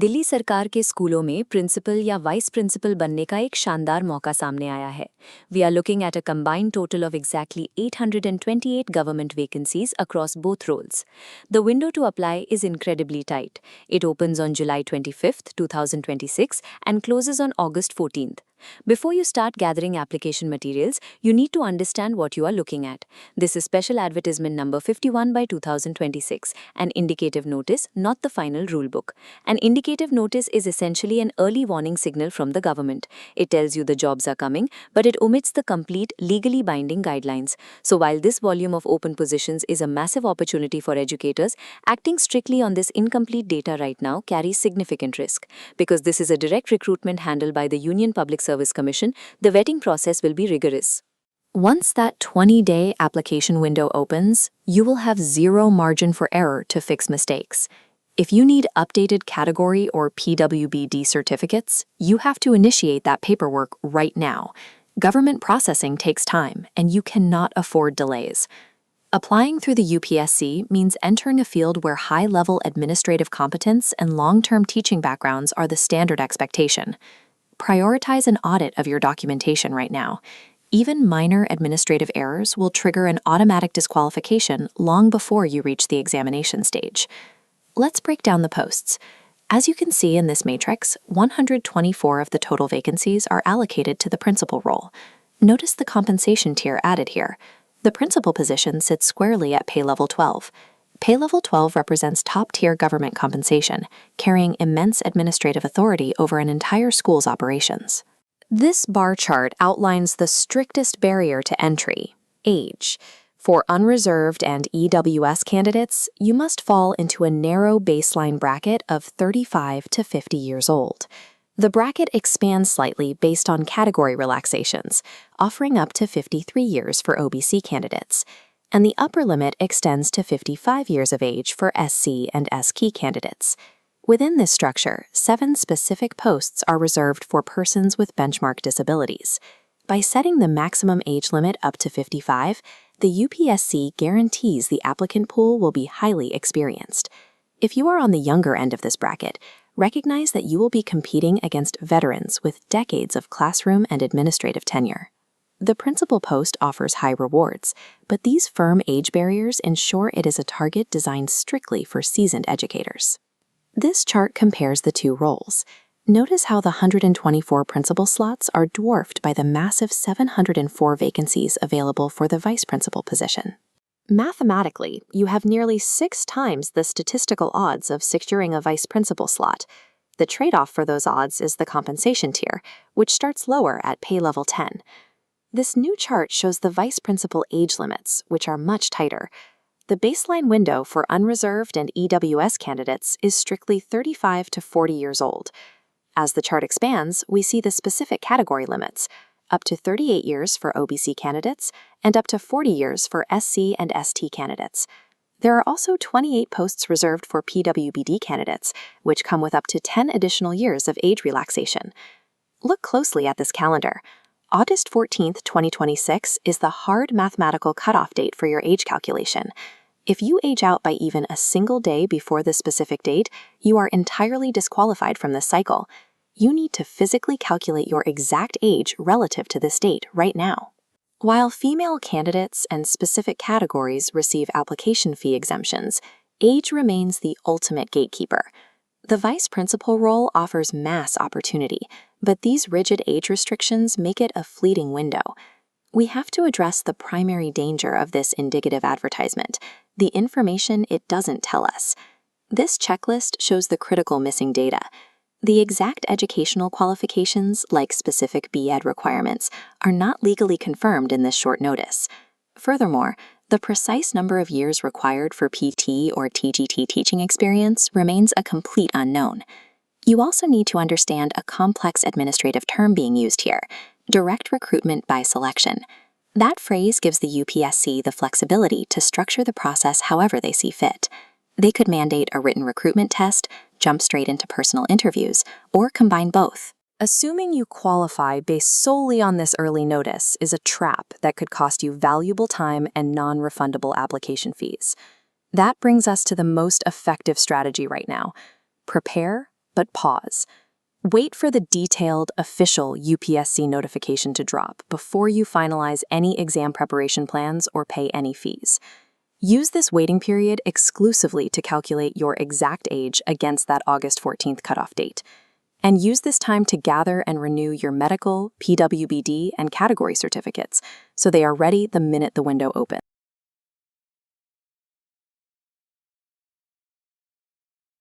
दिल्ली सरकार के स्कूलों में प्रिंसिपल या वाइस प्रिंसिपल बनने का एक शानदार मौका सामने आया है. We are looking at a combined total of exactly 828 government vacancies across both roles. The window to apply is incredibly tight. It opens on July 25th, 2026 and closes on August 14th. Before you start gathering application materials, you need to understand what you are looking at. This is special advertisement number 51 by 2026, an indicative notice, not the final rulebook. An indicative notice is essentially an early warning signal from the government. It tells you the jobs are coming, but it omits the complete, legally binding guidelines. So while this volume of open positions is a massive opportunity for educators, acting strictly on this incomplete data right now carries significant risk. Because this is a direct recruitment handled by the Union Public Service Commission, the vetting process will be rigorous. Once that 20-day application window opens, you will have zero margin for error to fix mistakes. If you need updated category or PwBD certificates, you have to initiate that paperwork right now. Government processing takes time, and you cannot afford delays. Applying through the UPSC means entering a field where high-level administrative competence and long-term teaching backgrounds are the standard expectation. Prioritize an audit of your documentation right now. Even minor administrative errors will trigger an automatic disqualification long before you reach the examination stage. Let's break down the posts. As you can see in this matrix, 124 of the total vacancies are allocated to the principal role. Notice the compensation tier added here. The principal position sits squarely at pay level 12. Pay level 12 represents top-tier government compensation, carrying immense administrative authority over an entire school's operations. This bar chart outlines the strictest barrier to entry: age. For unreserved and EWS candidates, you must fall into a narrow baseline bracket of 35 to 50 years old. The bracket expands slightly based on category relaxations, offering up to 53 years for OBC candidates, and the upper limit extends to 55 years of age for SC and SK candidates. Within this structure, 7 specific posts are reserved for persons with benchmark disabilities. By setting the maximum age limit up to 55, the UPSC guarantees the applicant pool will be highly experienced. If you are on the younger end of this bracket, recognize that you will be competing against veterans with decades of classroom and administrative tenure. The principal post offers high rewards, but these firm age barriers ensure it is a target designed strictly for seasoned educators. This chart compares the two roles. Notice how the 124 principal slots are dwarfed by the massive 704 vacancies available for the vice principal position. Mathematically, you have nearly 6 times the statistical odds of securing a vice principal slot. The trade-off for those odds is the compensation tier, which starts lower at pay level 10. This new chart shows the vice principal age limits, which are much tighter. The baseline window for unreserved and EWS candidates is strictly 35 to 40 years old. As the chart expands, we see the specific category limits, up to 38 years for OBC candidates and up to 40 years for SC and ST candidates. There are also 28 posts reserved for PwBD candidates, which come with up to 10 additional years of age relaxation. Look closely at this calendar. August 14th, 2026 is the hard mathematical cutoff date for your age calculation. If you age out by even a single day before this specific date, you are entirely disqualified from this cycle. You need to physically calculate your exact age relative to this date right now. While female candidates and specific categories receive application fee exemptions, age remains the ultimate gatekeeper. The vice principal role offers mass opportunity, but these rigid age restrictions make it a fleeting window. We have to address the primary danger of this indicative advertisement, the information it doesn't tell us. This checklist shows the critical missing data. The exact educational qualifications, like specific B.Ed requirements, are not legally confirmed in this short notice. Furthermore, the precise number of years required for PT or TGT teaching experience remains a complete unknown. You also need to understand a complex administrative term being used here: direct recruitment by selection. That phrase gives the UPSC the flexibility to structure the process however they see fit. They could mandate a written recruitment test, jump straight into personal interviews, or combine both. Assuming you qualify based solely on this early notice is a trap that could cost you valuable time and non-refundable application fees. That brings us to the most effective strategy right now: prepare But pause. Wait for the detailed, official UPSC notification to drop before you finalize any exam preparation plans or pay any fees. Use this waiting period exclusively to calculate your exact age against that August 14th cutoff date. And use this time to gather and renew your medical, PwBD, and category certificates so they are ready the minute the window opens.